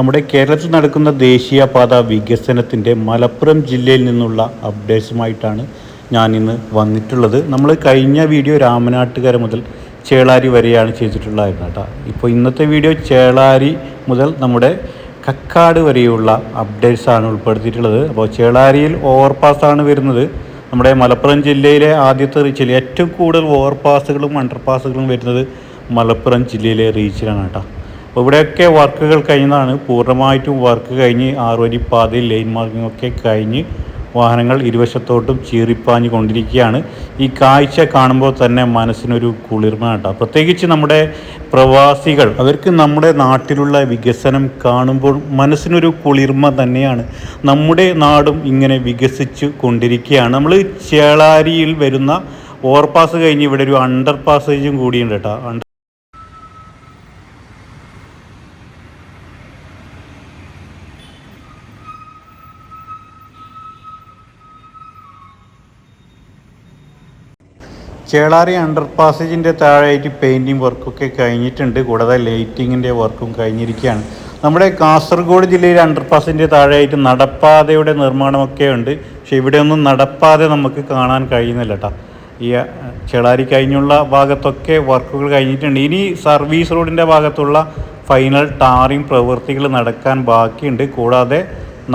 നമ്മുടെ കേരളത്തിൽ നടക്കുന്ന ദേശീയപാത വികസനത്തിൻ്റെ മലപ്പുറം ജില്ലയിൽ നിന്നുള്ള അപ്ഡേറ്റ്സുമായിട്ടാണ് ഞാൻ ഇന്ന് വന്നിട്ടുള്ളത്. നമ്മൾ കഴിഞ്ഞ വീഡിയോ രാമനാട്ടുകര മുതൽ ചേളാരി വരെയാണ് ചെയ്തിട്ടുള്ളതായിരുന്നു കേട്ടോ. ഇപ്പോൾ ഇന്നത്തെ വീഡിയോ ചേളാരി മുതൽ നമ്മുടെ കക്കാട് വരെയുള്ള അപ്ഡേറ്റ്സാണ് ഉൾപ്പെടുത്തിയിട്ടുള്ളത്. അപ്പോൾ ചേളാരിയിൽ ഓവർപാസ്സാണ് വരുന്നത്. നമ്മുടെ മലപ്പുറം ജില്ലയിലെ ആദ്യത്തെ റീച്ചിൽ ഏറ്റവും കൂടുതൽ ഓവർപാസുകളും അണ്ടർപാസുകളും വരുന്നത് മലപ്പുറം ജില്ലയിലെ റീച്ചിലാണ് കേട്ടോ. അപ്പോൾ ഇവിടെയൊക്കെ വർക്കുകൾ കഴിഞ്ഞതാണ്. പൂർണ്ണമായിട്ടും വർക്ക് കഴിഞ്ഞ് ആറുവരിപ്പാതയിൽ ലൈൻ മാർക്കിംഗ് ഒക്കെ കഴിഞ്ഞ് വാഹനങ്ങൾ ഇരുവശത്തോട്ടും ചീറിപ്പാഞ്ഞ് കൊണ്ടിരിക്കുകയാണ്. ഈ കാഴ്ച കാണുമ്പോൾ തന്നെ മനസ്സിനൊരു കുളിർമ കേട്ടോ. പ്രത്യേകിച്ച് നമ്മുടെ പ്രവാസികൾ, അവർക്ക് നമ്മുടെ നാട്ടിലുള്ള വികസനം കാണുമ്പോൾ മനസ്സിനൊരു കുളിർമ തന്നെയാണ്. നമ്മുടെ നാടും ഇങ്ങനെ വികസിച്ചു കൊണ്ടിരിക്കുകയാണ്. നമ്മൾ ചേളാരിയിൽ വരുന്ന ഓവർപാസ് കഴിഞ്ഞ് ഇവിടെ ഒരു അണ്ടർ പാസേജും കൂടിയുണ്ട് കേട്ടോ. ചേളാരി അണ്ടർ പാസേജിൻ്റെ താഴെയായിട്ട് പെയിൻറ്റിങ് വർക്കൊക്കെ കഴിഞ്ഞിട്ടുണ്ട്. കൂടാതെ ലൈറ്റിങ്ങിൻ്റെ വർക്കും കഴിഞ്ഞിരിക്കുകയാണ്. നമ്മുടെ കാസർഗോഡ് ജില്ലയിലെ അണ്ടർ പാസിൻ്റെ താഴെയായിട്ട് നടപ്പാതയുടെ നിർമ്മാണമൊക്കെ ഉണ്ട്. പക്ഷേ ഇവിടെയൊന്നും നടപ്പാത നമുക്ക് കാണാൻ കഴിയുന്നില്ല കേട്ടോ. ഈ ചേളാരി കഴിഞ്ഞുള്ള ഭാഗത്തൊക്കെ വർക്കുകൾ കഴിഞ്ഞിട്ടുണ്ട്. ഇനി സർവീസ് റോഡിൻ്റെ ഭാഗത്തുള്ള ഫൈനൽ ടാറിങ് പ്രവൃത്തികൾ നടക്കാൻ ബാക്കിയുണ്ട്. കൂടാതെ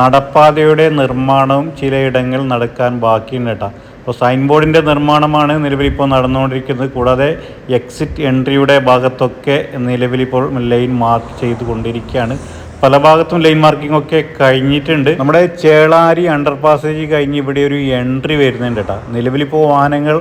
നടപ്പാതയുടെ നിർമ്മാണവും ചിലയിടങ്ങൾ നടക്കാൻ ബാക്കിയുണ്ട് കേട്ടോ. അപ്പോൾ സൈൻ ബോർഡിൻ്റെ നിർമ്മാണമാണ് നിലവിലിപ്പോൾ നടന്നുകൊണ്ടിരിക്കുന്നത്. കൂടാതെ എക്സിറ്റ് എൻട്രിയുടെ ഭാഗത്തൊക്കെ നിലവിലിപ്പോൾ ലൈൻ മാർക്ക് ചെയ്തുകൊണ്ടിരിക്കുകയാണ്. പല ഭാഗത്തും ലൈൻ മാർക്കിംഗ് ഒക്കെ കഴിഞ്ഞിട്ടുണ്ട്. നമ്മുടെ ചേളാരി അണ്ടർ പാസേജ് കഴിഞ്ഞ് ഇവിടെ ഒരു എൻട്രി വരുന്നുണ്ട് കേട്ടോ. നിലവിലിപ്പോൾ വാഹനങ്ങൾ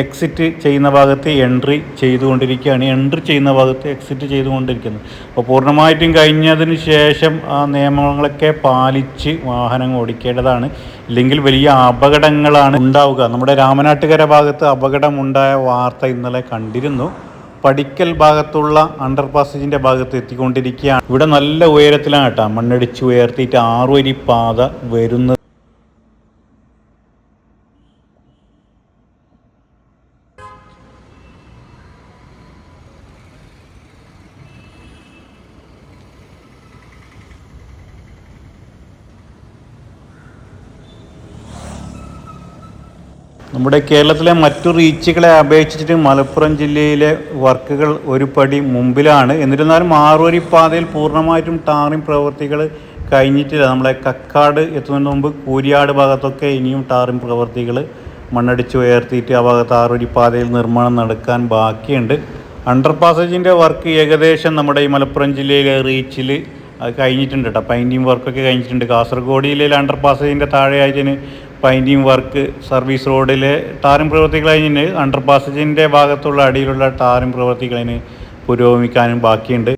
എക്സിറ്റ് ചെയ്യുന്ന ഭാഗത്ത് എൻട്രി ചെയ്തുകൊണ്ടിരിക്കുകയാണ്. എൻട്രി ചെയ്യുന്ന ഭാഗത്ത് എക്സിറ്റ് ചെയ്തുകൊണ്ടിരിക്കുന്നത്. അപ്പോൾ പൂർണ്ണമായിട്ടും കഴിഞ്ഞതിന് ശേഷം ആ നിയമങ്ങളൊക്കെ പാലിച്ച് വാഹനം ഓടിക്കേണ്ടതാണ്. ഇല്ലെങ്കിൽ വലിയ അപകടങ്ങളാണ് ഉണ്ടാവുക. നമ്മുടെ രാമനാട്ടുകര ഭാഗത്ത് അപകടമുണ്ടായ വാർത്ത ഇന്നലെ കണ്ടിരുന്നു. പടിക്കൽ ഭാഗത്തുള്ള അണ്ടർ പാസേജിൻ്റെ ഭാഗത്ത് എത്തിക്കൊണ്ടിരിക്കുകയാണ്. ഇവിടെ നല്ല ഉയരത്തിലാണ് കേട്ടോ. മണ്ണടിച്ച് ഉയർത്തിയിട്ട് 6 വരി പാത വരുന്നത്. നമ്മുടെ കേരളത്തിലെ മറ്റു റീച്ചുകളെ അപേക്ഷിച്ചിട്ട് മലപ്പുറം ജില്ലയിലെ വർക്കുകൾ ഒരു പടി മുമ്പിലാണ്. എന്നിരുന്നാലും 6 വരി പാതയിൽ പൂർണ്ണമായിട്ടും ടാറിങ് പ്രവൃത്തികൾ കഴിഞ്ഞിട്ടില്ല. നമ്മളെ കക്കാട് എത്തുന്നതിന് മുമ്പ് കൂരിയാട് ഭാഗത്തൊക്കെ ഇനിയും ടാറിങ് പ്രവൃത്തികൾ മണ്ണടിച്ച് ഉയർത്തിയിട്ട് ആ ഭാഗത്ത് 6 വരി പാതയിൽ നിർമ്മാണം നടക്കാൻ ബാക്കിയുണ്ട്. അണ്ടർ പാസേജിൻ്റെ വർക്ക് ഏകദേശം നമ്മുടെ ഈ മലപ്പുറം ജില്ലയിലെ റീച്ചിൽ കഴിഞ്ഞിട്ടുണ്ട് കേട്ടോ. പെയിൻറ്റിങ് വർക്കൊക്കെ കഴിഞ്ഞിട്ടുണ്ട്. കാസർഗോഡ് ജില്ലയിലെ അണ്ടർ പാസേജിൻ്റെ താഴെയായതിന് പെയിൻറ്റിങ് വർക്ക്, സർവീസ് റോഡിലെ ടാറിങ് പ്രവൃത്തികൾ കഴിഞ്ഞിട്ട് അണ്ടർ പാസേജിൻ്റെ ഭാഗത്തുള്ള അടിയിലുള്ള ടാറിങ് പ്രവൃത്തികളിന് പുരോഗമിക്കാനും ബാക്കിയുണ്ട്.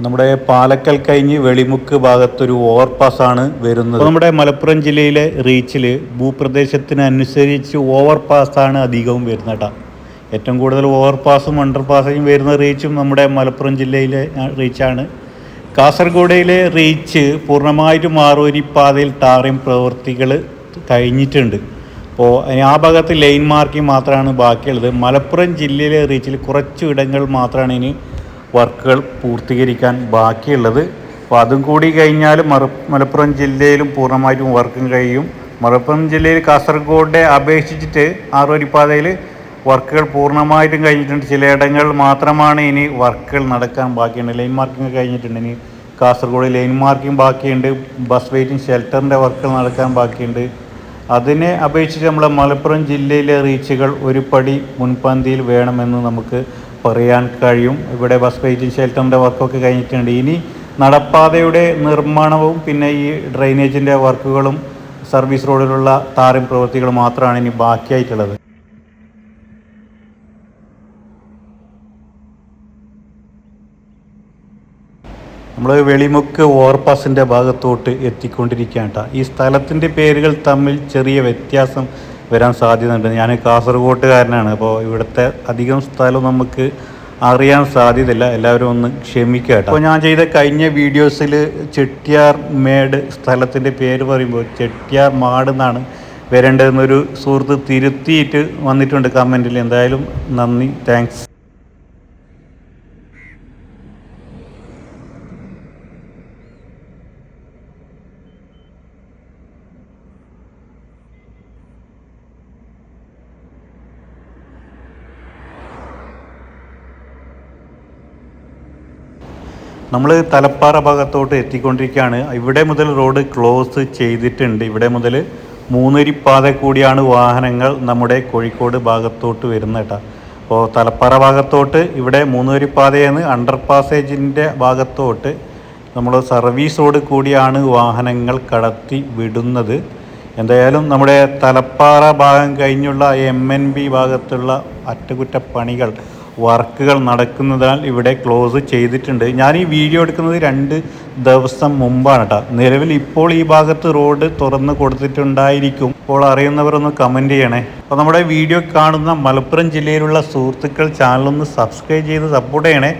നമ്മുടെ പാലക്കൽ കഴിഞ്ഞ് വെളിമുക്ക് ഭാഗത്തൊരു ഓവർപാസ്സാണ് വരുന്നത്. നമ്മുടെ മലപ്പുറം ജില്ലയിലെ റീച്ചിൽ ഭൂപ്രദേശത്തിനനുസരിച്ച് ഓവർപാസ്സാണ് അധികവും വരുന്നത് കേട്ടോ. ഏറ്റവും കൂടുതൽ ഓവർപാസും അണ്ടർപാസും വരുന്ന റീച്ചും നമ്മുടെ മലപ്പുറം ജില്ലയിലെ റീച്ചാണ്. കാസർഗോഡിലെ റീച്ച് പൂർണ്ണമായിട്ടും 6 വരി പാതയിൽ ടാറിങ് പ്രവൃത്തികൾ കഴിഞ്ഞിട്ടുണ്ട്. അപ്പോൾ ആ ഭാഗത്ത് ലൈൻ മാർക്കിംഗ് മാത്രമാണ് ബാക്കിയുള്ളത്. മലപ്പുറം ജില്ലയിലെ റീച്ചിൽ കുറച്ച് ഇടങ്ങൾ മാത്രമാണ് ഇനി വർക്കുകൾ പൂർത്തീകരിക്കാൻ ബാക്കിയുള്ളത്. അപ്പോൾ അതും കൂടി കഴിഞ്ഞാൽ മലപ്പുറം ജില്ലയിലും പൂർണ്ണമായിട്ടും വർക്കും കഴിയും. മലപ്പുറം ജില്ലയിൽ കാസർഗോഡെ അപേക്ഷിച്ചിട്ട് 6 വരി പാതയിൽ വർക്കുകൾ പൂർണ്ണമായിട്ടും കഴിഞ്ഞിട്ടുണ്ട്. ചിലയിടങ്ങൾ മാത്രമാണ് ഇനി വർക്കുകൾ നടക്കാൻ ബാക്കിയുണ്ട്. ലൈൻ മാർക്കിംഗ് കഴിഞ്ഞിട്ടുണ്ട്. ഇനി കാസർഗോഡ് ലൈൻ മാർക്കിംഗ് ബാക്കിയുണ്ട്. ബസ് വെയിറ്റിംഗ് ഷെൽട്ടറിൻ്റെ വർക്കുകൾ നടക്കാൻ ബാക്കിയുണ്ട്. അതിനെ അപേക്ഷിച്ച് നമ്മളെ മലപ്പുറം ജില്ലയിലെ റീച്ചുകൾ ഒരു പടി മുൻപന്തിയിൽ വേണമെന്ന് നമുക്ക് പറയാൻ കഴിയും. ഇവിടെ ബസ് വെയിറ്റിംഗ് ഷെൽട്ടറിൻ്റെ വർക്കൊക്കെ കഴിഞ്ഞിട്ടുണ്ട്. ഇനി നടപ്പാതയുടെ നിർമ്മാണവും പിന്നെ ഈ ഡ്രെയിനേജിൻ്റെ വർക്കുകളും സർവീസ് റോഡിലുള്ള ടാറിംഗ് പ്രവൃത്തികൾ മാത്രമാണ് ഇനി ബാക്കിയായിട്ടുള്ളത്. നമ്മൾ വെളിമുക്ക് ഓവർപാസിൻ്റെ ഭാഗത്തോട്ട് എത്തിക്കൊണ്ടിരിക്കുകയാണ് കേട്ടോ. ഈ സ്ഥലത്തിൻ്റെ പേരുകൾ തമ്മിൽ ചെറിയ വ്യത്യാസം വരാൻ സാധ്യതയുണ്ട്. ഞാൻ കാസർഗോട്ടുകാരനാണ്, അപ്പോൾ ഇവിടുത്തെ അധികം സ്ഥലം നമുക്ക് അറിയാൻ സാധ്യതയില്ല. എല്ലാവരും ഒന്ന് ക്ഷമിക്കുക കേട്ടോ. അപ്പോൾ ഞാൻ ചെയ്ത കഴിഞ്ഞ വീഡിയോസിൽ ചെട്ടിയാർ മേട് സ്ഥലത്തിൻ്റെ പേര് പറയുമ്പോൾ ചെട്ടിയാർ മാട് എന്നാണ് വരേണ്ടതെന്നൊരു സുഹൃത്ത് തിരുത്തിയിട്ട് വന്നിട്ടുണ്ട് കമൻറ്റിൽ. എന്തായാലും നന്ദി, താങ്ക്സ്. നമ്മൾ തലപ്പാറ ഭാഗത്തോട്ട് എത്തിക്കൊണ്ടിരിക്കുകയാണ്. ഇവിടെ മുതൽ റോഡ് ക്ലോസ് ചെയ്തിട്ടുണ്ട്. ഇവിടെ മുതൽ മൂന്നരിപ്പാത കൂടിയാണ് വാഹനങ്ങൾ നമ്മുടെ കോഴിക്കോട് ഭാഗത്തോട്ട് വരുന്നത് കേട്ടോ. അപ്പോൾ തലപ്പാറ ഭാഗത്തോട്ട് ഇവിടെ മൂന്നരിപ്പാതയെന്ന് അണ്ടർ പാസേജിൻ്റെ ഭാഗത്തോട്ട് നമ്മൾ സർവീസ് റോഡ് കൂടിയാണ് വാഹനങ്ങൾ കടത്തി വിടുന്നത്. എന്തായാലും നമ്മുടെ തലപ്പാറ ഭാഗം കഴിഞ്ഞുള്ള MNB ഭാഗത്തുള്ള അറ്റകുറ്റപ്പണികൾ വർക്കുകൾ നടക്കുന്നതിനാൽ ഇവിടെ ക്ലോസ് ചെയ്തിട്ടുണ്ട്. ഞാൻ ഈ വീഡിയോ എടുക്കുന്നത് 2 ദിവസം മുമ്പാണ് കേട്ടോ. നിലവിൽ ഇപ്പോൾ ഈ ഭാഗത്ത് റോഡ് തുറന്ന് കൊടുത്തിട്ടുണ്ടായിരിക്കും. ഇപ്പോൾ അറിയുന്നവർ ഒന്ന് കമൻറ്റ് ചെയ്യണേ. അപ്പോൾ നമ്മുടെ വീഡിയോ കാണുന്ന മലപ്പുറം ജില്ലയിലുള്ള സുഹൃത്തുക്കൾ ചാനലൊന്ന് സബ്സ്ക്രൈബ് ചെയ്ത് സപ്പോർട്ട് ചെയ്യണേ.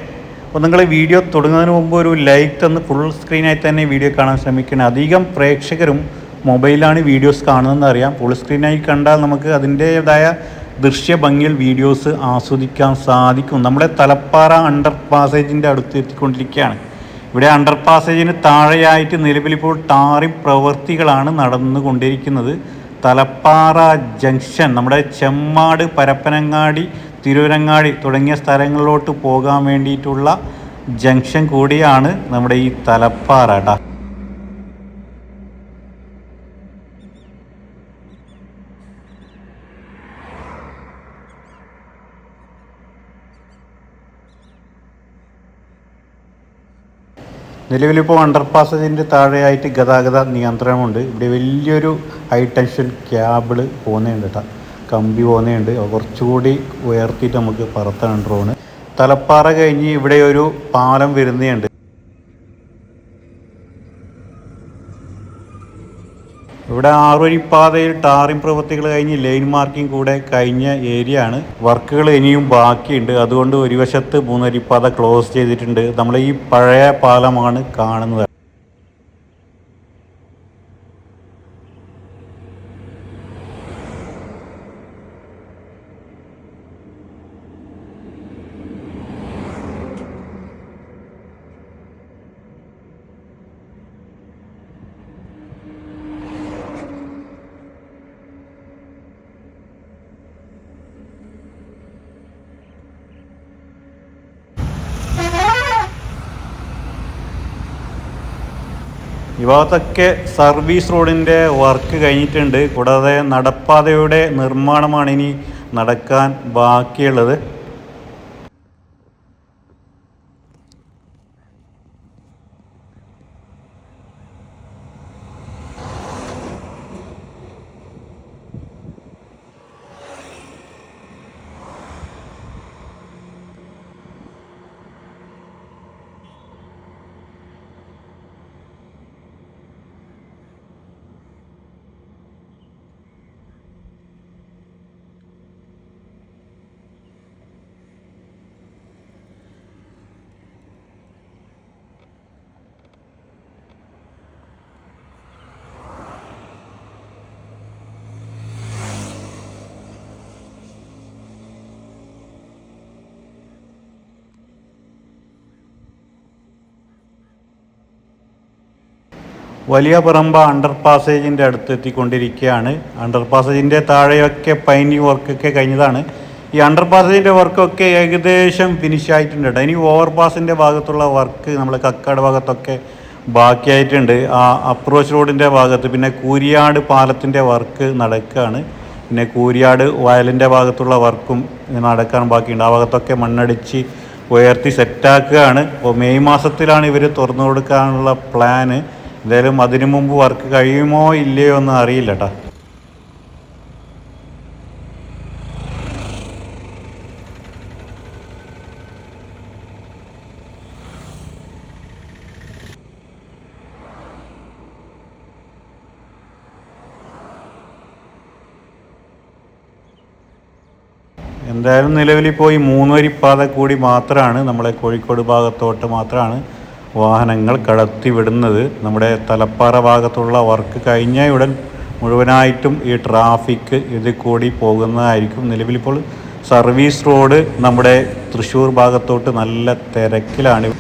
അപ്പോൾ നിങ്ങൾ വീഡിയോ തുടങ്ങുന്നതിന് മുമ്പ് ഒരു ലൈക്ക് തന്ന് ഫുൾ സ്ക്രീനായി തന്നെ വീഡിയോ കാണാൻ ശ്രമിക്കണം. അധികം പ്രേക്ഷകരും മൊബൈലാണ് വീഡിയോസ് കാണുന്നതെന്ന് അറിയാം. ഫുൾ സ്ക്രീനായി കണ്ടാൽ നമുക്ക് അതിൻ്റേതായ ദൃശ്യഭംഗിയിൽ വീഡിയോസ് ആസ്വദിക്കാൻ സാധിക്കും. നമ്മുടെ തലപ്പാറ അണ്ടർ പാസേജിൻ്റെ അടുത്ത് എത്തിക്കൊണ്ടിരിക്കുകയാണ്. ഇവിടെ അണ്ടർ പാസേജിന് താഴെയായിട്ട് നിലവിലിപ്പോൾ ടാറിംഗ് പ്രവൃത്തികളാണ് നടന്നുകൊണ്ടിരിക്കുന്നത്. തലപ്പാറ ജംഗ്ഷൻ നമ്മുടെ ചെമ്മാട്, പരപ്പനങ്ങാടി, തിരൂരങ്ങാടി തുടങ്ങിയ സ്ഥലങ്ങളിലോട്ട് പോകാൻ വേണ്ടിയിട്ടുള്ള ജംഗ്ഷൻ കൂടിയാണ് നമ്മുടെ ഈ തലപ്പാറ കേട്ടോ. നിലവിലിപ്പോൾ അണ്ടർ പാസേജിൻ്റെ താഴെയായിട്ട് ഗതാഗത നിയന്ത്രണമുണ്ട്. ഇവിടെ വലിയൊരു ഹൈ ടെൻഷൻ കേബിൾ പോകുന്നുണ്ട് കേട്ടോ, കമ്പി പോകുന്നുണ്ട്. കുറച്ചുകൂടി ഉയർത്തിയിട്ട് നമുക്ക് പറത്തണം ഡ്രോണ്. തലപ്പാറ കഴിഞ്ഞ് ഇവിടെ ഒരു പാലം വരുന്നുണ്ട്. ഇവിടെ 6 വരിപ്പാതയിൽ ടാറിംഗ് പ്രവൃത്തികൾ കഴിഞ്ഞ് ലൈൻ മാർക്കിംഗ് കൂടെ കഴിഞ്ഞ ഏരിയ ആണ്. വർക്കുകൾ ഇനിയും ബാക്കിയുണ്ട്. അതുകൊണ്ട് ഒരു വശത്ത് 3 വരിപ്പാത ക്ലോസ് ചെയ്തിട്ടുണ്ട്. നമ്മൾ ഈ പഴയ പാലമാണ് കാണുന്നത്. ഈ ഭാഗത്തൊക്കെ സർവീസ് റോഡിൻ്റെ വർക്ക് കഴിഞ്ഞിട്ടുണ്ട്. കൂടാതെ നടപ്പാതയുടെ നിർമ്മാണമാണ് ഇനി നടക്കാൻ ബാക്കിയുള്ളത്. വലിയ പറമ്പ അണ്ടർ പാസേജിൻ്റെ അടുത്ത് എത്തിക്കൊണ്ടിരിക്കുകയാണ്. അണ്ടർ പാസേജിൻ്റെ താഴെയൊക്കെ പൈനിങ് വർക്കൊക്കെ കഴിഞ്ഞതാണ്. ഈ അണ്ടർ പാസേജിൻ്റെ വർക്കൊക്കെ ഏകദേശം ഫിനിഷ് ആയിട്ടുണ്ട്. ഇനി ഓവർപാസിൻ്റെ ഭാഗത്തുള്ള വർക്ക് നമ്മൾ കക്കാട് ഭാഗത്തൊക്കെ ബാക്കിയായിട്ടുണ്ട്. ആ അപ്രോച്ച് റോഡിൻ്റെ ഭാഗത്ത് പിന്നെ കൂരിയാട് പാലത്തിൻ്റെ വർക്ക് നടക്കുകയാണ്. പിന്നെ കൂരിയാട് വയലിൻ്റെ ഭാഗത്തുള്ള വർക്കും നടക്കാൻ ബാക്കിയുണ്ട്. ആ ഭാഗത്തൊക്കെ മണ്ണടിച്ച് ഉയർത്തി സെറ്റാക്കുകയാണ്. അപ്പോൾ മെയ് മാസത്തിലാണ് ഇവർ തുറന്നു കൊടുക്കാനുള്ള പ്ലാന്. എന്തായാലും അതിനു മുമ്പ് വർക്ക് കഴിയുമോ ഇല്ലയോ എന്ന് അറിയില്ല കേട്ടോ. എന്തായാലും നിലവിലിപ്പോൾ ഈ 3 വരിപ്പാത കൂടി മാത്രമാണ് നമ്മളെ കോഴിക്കോട് ഭാഗത്തോട്ട് മാത്രമാണ് വാഹനങ്ങൾ കടത്തി വിടുന്നത്. നമ്മുടെ തലപ്പാറ ഭാഗത്തുള്ള വർക്ക് കഴിഞ്ഞ ഉടൻ മുഴുവനായിട്ടും ഈ ട്രാഫിക് ഇതിൽ കൂടി പോകുന്നതായിരിക്കും. നിലവിലിപ്പോൾ സർവീസ് റോഡ് നമ്മുടെ തൃശ്ശൂർ ഭാഗത്തോട്ട് നല്ല തിരക്കിലാണ്.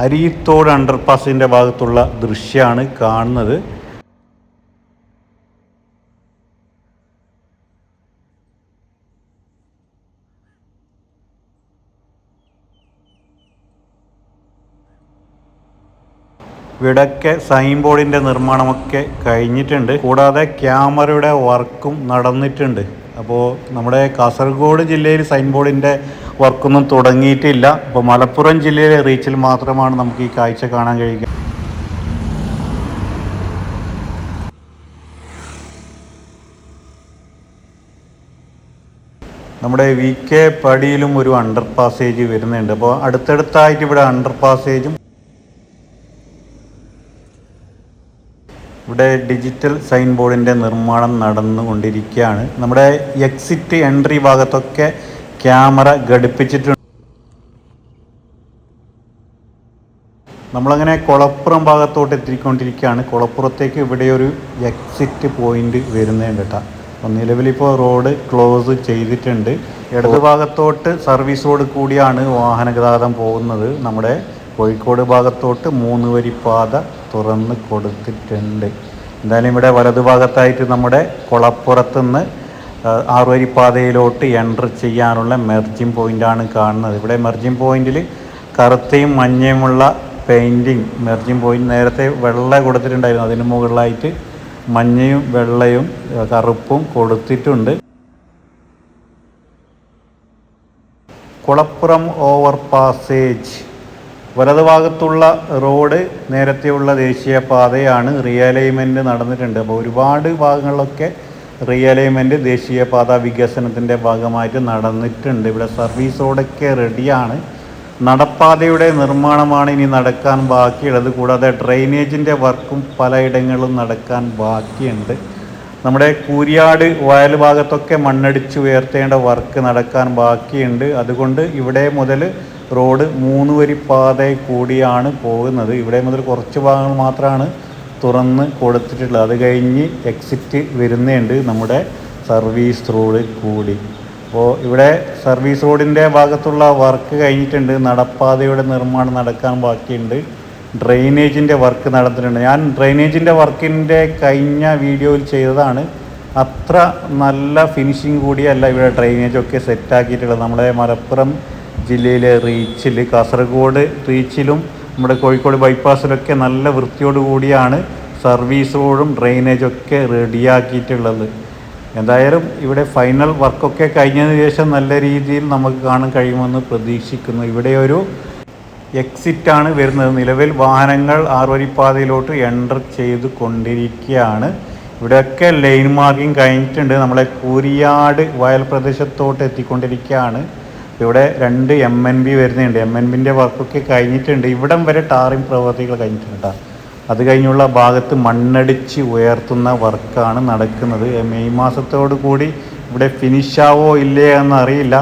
അരീത്തോട് അണ്ടർപാസിൻ്റെ ഭാഗത്തുള്ള ദൃശ്യമാണ് കാണുന്നത്. ഇവിടെയൊക്കെ സൈൻ ബോർഡിൻ്റെ നിർമ്മാണമൊക്കെ കഴിഞ്ഞിട്ടുണ്ട്. കൂടാതെ ക്യാമറയുടെ വർക്കും നടന്നിട്ടുണ്ട്. അപ്പോൾ നമ്മുടെ കാസർഗോഡ് ജില്ലയിൽ സൈൻ ബോർഡിൻ്റെ വർക്കൊന്നും തുടങ്ങിയിട്ടില്ല. അപ്പോൾ മലപ്പുറം ജില്ലയിലെ റീച്ചിൽ മാത്രമാണ് നമുക്ക് ഈ കാഴ്ച കാണാൻ കഴിയുക. നമ്മുടെ വി കെ പടിയിലും ഒരു അണ്ടർ പാസേജ് വരുന്നുണ്ട്. അപ്പോൾ അടുത്തടുത്തായിട്ട് ഇവിടെ അണ്ടർ പാസേജും ഇവിടെ ഡിജിറ്റൽ സൈൻ ബോർഡിൻ്റെ നിർമ്മാണം നടന്നുകൊണ്ടിരിക്കുകയാണ്. നമ്മുടെ എക്സിറ്റ് എൻട്രി ഭാഗത്തൊക്കെ ക്യാമറ ഘടിപ്പിച്ചിട്ടുണ്ട്. നമ്മളങ്ങനെ കുളപ്പുറം ഭാഗത്തോട്ട് എത്തിക്കൊണ്ടിരിക്കുകയാണ്. കുളപ്പുറത്തേക്ക് ഇവിടെ ഒരു എക്സിറ്റ് പോയിന്റ് വരുന്നുണ്ട് കേട്ടോ. അപ്പോൾ നിലവിലിപ്പോൾ റോഡ് ക്ലോസ് ചെയ്തിട്ടുണ്ട്. ഇടത് ഭാഗത്തോട്ട് സർവീസ് റോഡ് കൂടിയാണ് വാഹന ഗതാഗതം പോകുന്നത്. നമ്മുടെ കോഴിക്കോട് ഭാഗത്തോട്ട് 3 വരിപ്പാത തുറന്ന് കൊടുത്തിട്ടുണ്ട്. എന്തായാലും ഇവിടെ വലതുഭാഗത്തായിട്ട് നമ്മുടെ കുളപ്പുറത്ത് നിന്ന് 6 വരിപ്പാതയിലോട്ട് എൻ്റർ ചെയ്യാനുള്ള മെർജിങ് പോയിൻ്റാണ് കാണുന്നത്. ഇവിടെ മെർജിങ് പോയിന്റിൽ കറുത്തയും മഞ്ഞയുമുള്ള പെയിൻറ്റിങ് മെർജിങ് പോയിന്റ് നേരത്തെ വെള്ള കൊടുത്തിട്ടുണ്ടായിരുന്നു. അതിന് മുകളിലായിട്ട് മഞ്ഞയും വെള്ളയും കറുപ്പും കൊടുത്തിട്ടുണ്ട്. കുളപ്പുറം ഓവർ പാസേജ് വലതുഭാഗത്തുള്ള റോഡ് നേരത്തെയുള്ള ദേശീയപാതയാണ്. റിയലൈൻമെൻറ്റ് നടന്നിട്ടുണ്ട്. അപ്പോൾ ഒരുപാട് ഭാഗങ്ങളിലൊക്കെ റിയലൈൻമെൻറ്റ് ദേശീയപാത വികസനത്തിൻ്റെ ഭാഗമായിട്ട് നടന്നിട്ടുണ്ട്. ഇവിടെ സർവീസ് റോഡൊക്കെ റെഡിയാണ്. നടപ്പാതയുടെ നിർമ്മാണമാണ് ഇനി നടക്കാൻ ബാക്കിയുള്ളത്. കൂടാതെ ഡ്രെയിനേജിൻ്റെ വർക്കും പലയിടങ്ങളിലും നടക്കാൻ ബാക്കിയുണ്ട്. നമ്മുടെ കൂരിയാട് വയൽ ഭാഗത്തൊക്കെ മണ്ണടിച്ച് ഉയർത്തേണ്ട വർക്ക് നടക്കാൻ ബാക്കിയുണ്ട്. അതുകൊണ്ട് ഇവിടെ മുതൽ റോഡ് 3 വരിപ്പാതയിൽ കൂടിയാണ് പോകുന്നത്. ഇവിടെ മുതൽ കുറച്ച് ഭാഗങ്ങൾ മാത്രമാണ് തുറന്ന് കൊടുത്തിട്ടുള്ളത്. അത് കഴിഞ്ഞ് എക്സിറ്റ് വരുന്നുണ്ട് നമ്മുടെ സർവീസ് റോഡ് കൂടി. അപ്പോൾ ഇവിടെ സർവീസ് റോഡിൻ്റെ ഭാഗത്തുള്ള വർക്ക് കഴിഞ്ഞിട്ടുണ്ട്. നടപ്പാതയുടെ നിർമ്മാണം നടക്കാൻ ബാക്കിയുണ്ട്. ഡ്രെയിനേജിൻ്റെ വർക്ക് നടന്നിട്ടുണ്ട്. ഞാൻ ഡ്രെയിനേജിൻ്റെ വർക്കിൻ്റെ കഴിഞ്ഞ വീഡിയോയിൽ ചെയ്തതാണ്. അത്ര നല്ല ഫിനിഷിങ് കൂടിയല്ല ഇവിടെ ഡ്രെയിനേജൊക്കെ സെറ്റാക്കിയിട്ടുള്ളത്. നമ്മുടെ മലപ്പുറം ജില്ലയിലെ റീച്ചിൽ, കാസർഗോഡ് റീച്ചിലും നമ്മുടെ കോഴിക്കോട് ബൈപ്പാസിലൊക്കെ നല്ല വൃത്തിയോടുകൂടിയാണ് സർവീസ് റോഡും ഡ്രെയിനേജൊക്കെ റെഡിയാക്കിയിട്ടുള്ളത്. എന്തായാലും ഇവിടെ ഫൈനൽ വർക്കൊക്കെ കഴിഞ്ഞതിന് ശേഷം നല്ല രീതിയിൽ നമുക്ക് കാണാൻ കഴിയുമെന്ന് പ്രതീക്ഷിക്കുന്നു. ഇവിടെ ഒരു എക്സിറ്റാണ് വരുന്നത്. നിലവിൽ വാഹനങ്ങൾ 6 വരിപ്പാതയിലോട്ട് എൻ്റർ ചെയ്ത് കൊണ്ടിരിക്കുകയാണ്. ഇവിടെയൊക്കെ ലൈൻ മാർക്കിംഗ് കഴിഞ്ഞിട്ടുണ്ട്. നമ്മളെ കൂരിയാട് വയൽ പ്രദേശത്തോട്ട് എത്തിക്കൊണ്ടിരിക്കുകയാണ്. ഇവിടെ 2 MNB വരുന്നുണ്ട്. MNBൻ്റെ വർക്കൊക്കെ കഴിഞ്ഞിട്ടുണ്ട്. ഇവിടം വരെ ടാറിംഗ് പ്രവൃത്തികൾ കഴിഞ്ഞിട്ടുണ്ട്. അത് കഴിഞ്ഞുള്ള ഭാഗത്ത് മണ്ണടിച്ച് ഉയർത്തുന്ന വർക്കാണ് നടക്കുന്നത്. മെയ് മാസത്തോടു കൂടി ഇവിടെ ഫിനിഷാവോ ഇല്ലേ എന്നറിയില്ല.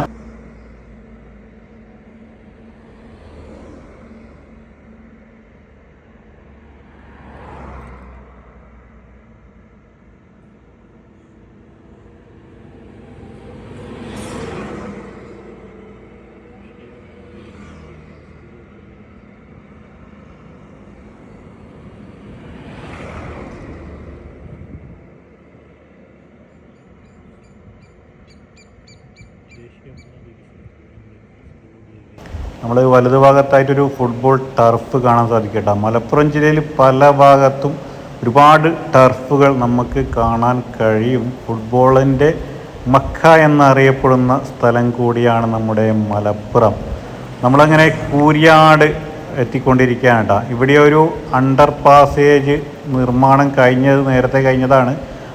നമ്മൾ വലതുഭാഗത്തായിട്ടൊരു ഫുട്ബോൾ ടർഫ് കാണാൻ സാധിക്കട്ടെ. മലപ്പുറം ജില്ലയിൽ പല ഭാഗത്തും ഒരുപാട് ടർഫുകൾ നമുക്ക് കാണാൻ കഴിയും. ഫുട്ബോളിൻ്റെ മക്ക എന്നറിയപ്പെടുന്ന സ്ഥലം കൂടിയാണ് നമ്മുടെ മലപ്പുറം. നമ്മളങ്ങനെ കൂരിയാട് എത്തിക്കൊണ്ടിരിക്കുകയാണ് കേട്ടോ. ഇവിടെ ഒരു അണ്ടർ പാസേജ് നിർമ്മാണം നേരത്തെ കഴിഞ്ഞതാണ്.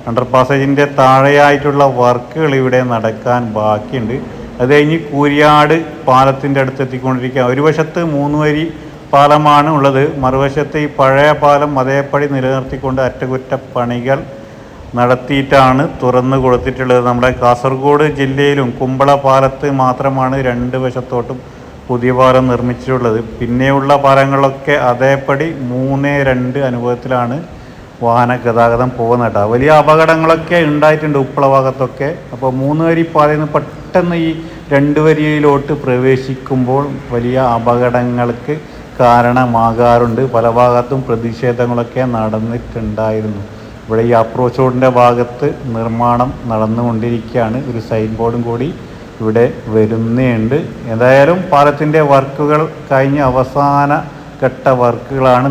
അണ്ടർ പാസേജിൻ്റെ താഴെയായിട്ടുള്ള വർക്കുകൾ ഇവിടെ നടക്കാൻ ബാക്കിയുണ്ട്. അത് കഴിഞ്ഞ് കൂരിയാട് പാലത്തിൻ്റെ അടുത്ത് എത്തിക്കൊണ്ടിരിക്കുക. ഒരു വശത്ത് 3 വരി പാലമാണ് ഉള്ളത്, മറുവശത്ത് ഈ പഴയ പാലം അതേപടി നിലനിർത്തിക്കൊണ്ട് അറ്റകുറ്റപ്പണികൾ നടത്തിയിട്ടാണ് തുറന്നു കൊടുത്തിട്ടുള്ളത്. നമ്മുടെ കാസർഗോഡ് ജില്ലയിലും കുമ്പള പാലത്ത് മാത്രമാണ് 2 വശത്തോട്ടും പുതിയ പാലം നിർമ്മിച്ചിട്ടുള്ളത്. പിന്നെയുള്ള പാലങ്ങളൊക്കെ അതേപടി 3-2 അനുഭവത്തിലാണ് വാഹന ഗതാഗതം പോകുന്നത് കേട്ടോ. വലിയ അപകടങ്ങളൊക്കെ ഉണ്ടായിട്ടുണ്ട് ഉപ്പള ഭാഗത്തൊക്കെ. അപ്പോൾ 3 വരി പാതയിൽ നിന്ന് പെട്ടെന്ന് ഈ 2 വരിയിലോട്ട് പ്രവേശിക്കുമ്പോൾ വലിയ അപകടങ്ങൾക്ക് കാരണമാകാറുണ്ട്. പല ഭാഗത്തും പ്രതിഷേധങ്ങളൊക്കെ നടന്നിട്ടുണ്ടായിരുന്നു. ഇവിടെ ഈ അപ്രോച്ച് റോഡിൻ്റെ ഭാഗത്ത് നിർമ്മാണം നടന്നുകൊണ്ടിരിക്കുകയാണ്. ഒരു സൈൻ ബോർഡും കൂടി ഇവിടെ വരുന്നുണ്ട്. ഏതായാലും പാലത്തിൻ്റെ വർക്കുകൾ കഴിഞ്ഞ് അവസാന ഘട്ട വർക്കുകളാണ്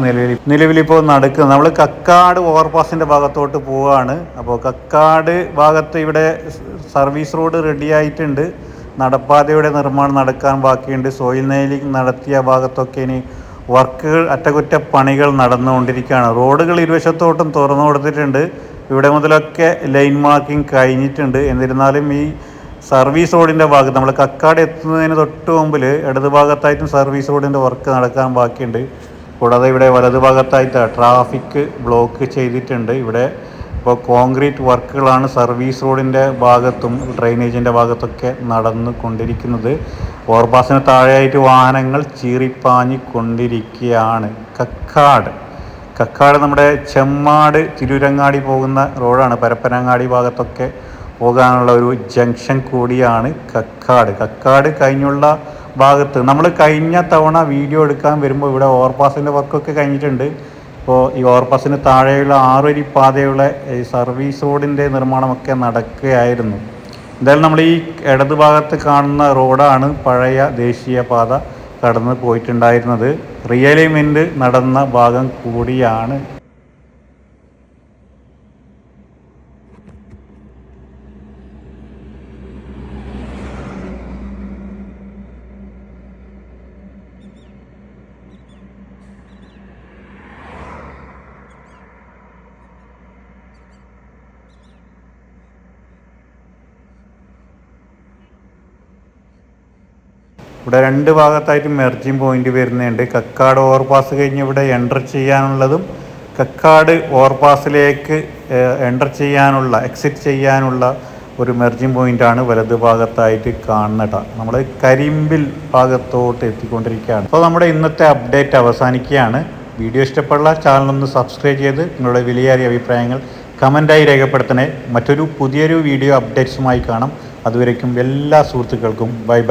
നിലവിലിപ്പോൾ നടക്കുന്നത്. നമ്മൾ കക്കാട് ഓവർപാസിൻ്റെ ഭാഗത്തോട്ട് പോവുകയാണ്. അപ്പോൾ കക്കാട് ഭാഗത്ത് ഇവിടെ സർവീസ് റോഡ് റെഡി ആയിട്ടുണ്ട്. നടപ്പാതയുടെ നിർമ്മാണം നടക്കാൻ ബാക്കിയുണ്ട്. സോയിൽ നെയിലിംഗ് നടത്തിയ ഭാഗത്തൊക്കെ ഇനി വർക്കുകൾ അറ്റകുറ്റപ്പണികൾ നടന്നുകൊണ്ടിരിക്കുകയാണ്. റോഡുകൾ ഇരുവശത്തോട്ടും തുറന്നു കൊടുത്തിട്ടുണ്ട്. ഇവിടെ മുതലൊക്കെ ലൈൻ മാർക്കിംഗ് കഴിഞ്ഞിട്ടുണ്ട്. എന്നിരുന്നാലും ഈ സർവീസ് റോഡിൻ്റെ ഭാഗത്ത് നമ്മൾ കക്കാട് എത്തുന്നതിന് തൊട്ട് മുമ്പിൽ ഇടത് ഭാഗത്തായിട്ടും സർവീസ് റോഡിൻ്റെ വർക്ക് നടക്കാൻ ബാക്കിയുണ്ട്. കൂടാതെ ഇവിടെ വലത് ഭാഗത്തായിട്ട് ട്രാഫിക് ബ്ലോക്ക് ചെയ്തിട്ടുണ്ട്. ഇവിടെ ഇപ്പോൾ കോൺക്രീറ്റ് വർക്കുകളാണ് സർവീസ് റോഡിൻ്റെ ഭാഗത്തും ഡ്രെയിനേജിൻ്റെ ഭാഗത്തൊക്കെ നടന്നു കൊണ്ടിരിക്കുന്നത്. ഓവർപാസിന് താഴെയായിട്ട് വാഹനങ്ങൾ ചീറിപ്പാഞ്ഞിക്കൊണ്ടിരിക്കുകയാണ്. കക്കാട് നമ്മുടെ ചെമ്മാട് തിരൂരങ്ങാടി പോകുന്ന റോഡാണ്. പരപ്പനങ്ങാടി ഭാഗത്തൊക്കെ പോകാനുള്ള ഒരു ജംഗ്ഷൻ കൂടിയാണ് കക്കാട് കഴിഞ്ഞുള്ള ഭാഗത്ത് നമ്മൾ കഴിഞ്ഞ തവണ വീഡിയോ എടുക്കാൻ വരുമ്പോൾ ഇവിടെ ഓവർപാസിൻ്റെ വർക്കൊക്കെ കഴിഞ്ഞിട്ടുണ്ട്. ഇപ്പോൾ ഈ ഓവർപാസിന് താഴെയുള്ള 6 വരി പാതയുള്ള ഈ സർവീസ് റോഡിൻ്റെ നിർമ്മാണമൊക്കെ നടക്കുകയായിരുന്നു. എന്തായാലും നമ്മൾ ഈ ഇടത് ഭാഗത്ത് കാണുന്ന റോഡാണ് പഴയ ദേശീയപാത കടന്ന് പോയിട്ടുണ്ടായിരുന്നത്. റിയലൈൻമെൻറ്റ് നടന്ന ഭാഗം കൂടിയാണ്. ഇവിടെ 2 ഭാഗത്തായിട്ട് മെർജിങ് പോയിന്റ് വരുന്നുണ്ട്. കക്കാട് ഓവർപാസ് കഴിഞ്ഞ് ഇവിടെ എൻ്റർ ചെയ്യാനുള്ളതും കക്കാട് ഓവർപാസിലേക്ക് എക്സിറ്റ് ചെയ്യാനുള്ള ഒരു മെർജിങ് പോയിൻ്റാണ് വലത് ഭാഗത്തായിട്ട് കാണുന്നത്. നമ്മൾ കരിമ്പിൽ ഭാഗത്തോട്ട് എത്തിക്കൊണ്ടിരിക്കുകയാണ്. അപ്പോൾ നമ്മുടെ ഇന്നത്തെ അപ്ഡേറ്റ് അവസാനിക്കുകയാണ്. വീഡിയോ ഇഷ്ടപ്പെടുന്ന ചാനലൊന്ന് സബ്സ്ക്രൈബ് ചെയ്ത് നിങ്ങളുടെ വിലയേറിയ അഭിപ്രായങ്ങൾ കമൻറ്റായി രേഖപ്പെടുത്തണേ. പുതിയൊരു വീഡിയോ അപ്ഡേറ്റ്സുമായി കാണാം. അതുവരേക്കും എല്ലാ സുഹൃത്തുക്കൾക്കും ബൈ.